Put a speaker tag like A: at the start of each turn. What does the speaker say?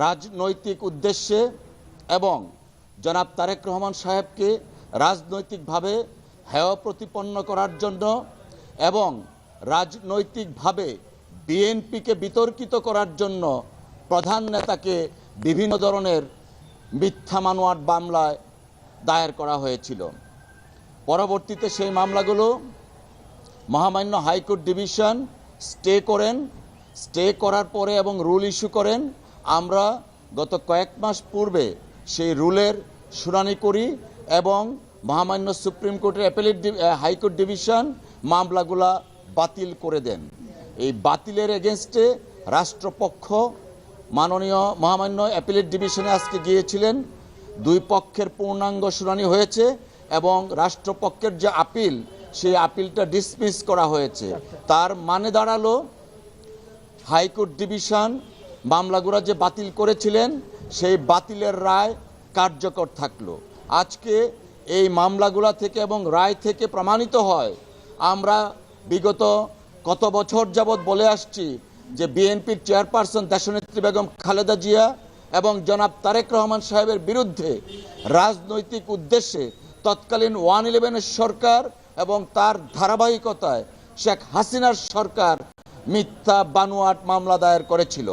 A: রাজনৈতিক উদ্দেশ্যে এবং জনাব তারেক রহমান সাহেবকে রাজনৈতিকভাবে হেয় প্রতিপন্ন করার জন্য এবং রাজনৈতিকভাবে বিএনপিকে বিতর্কিত করার জন্য প্রধান নেতাকে বিভিন্ন ধরনের মিথ্যা মামলার মামলায় দায়ের করা হয়েছিল। পরবর্তীতে সেই মামলাগুলো মহামান্য হাইকোর্ট ডিভিশন স্টে করার পরে এবং রুল ইস্যু করেন। আমরা গত কয়েক মাস পূর্বে সেই রুলের শুনানি করি এবং মহামান্য সুপ্রিম কোর্টের হাইকোর্ট ডিভিশন মামলাগুলা বাতিল করে দেন। এই বাতিলের এগেনস্টে রাষ্ট্রপক্ষ মাননীয় মহামান্য অ্যাপিলেট ডিভিশনে আজকে গিয়েছিলেন। দুই পক্ষের পূর্ণাঙ্গ শুনানি হয়েছে এবং রাষ্ট্রপক্ষের যে আপিল সেই আপিলটা ডিসমিস করা হয়েছে। তার মানে দাঁড়ালো হাইকোর্ট ডিভিশন মামলাগুলো যে বাতিল করেছিলেন সেই বাতিলের রায় কার্যকর থাকলো। আজকে এই মামলাগুলা থেকে এবং রায় থেকে প্রমাণিত হয় আমরা বিগত কত বছর যাবৎ বলে আসছি যে বিএনপির চেয়ারপারসন দেশনেত্রী বেগম খালেদা জিয়া এবং জনাব তারেক রহমান সাহেবের বিরুদ্ধে রাজনৈতিক উদ্দেশ্যে তৎকালীন 111 সরকার এবং তার ধারাবাহিকতায় শেখ হাসিনার সরকার মিথ্যা বানোয়াট মামলা দায়ের করেছিল।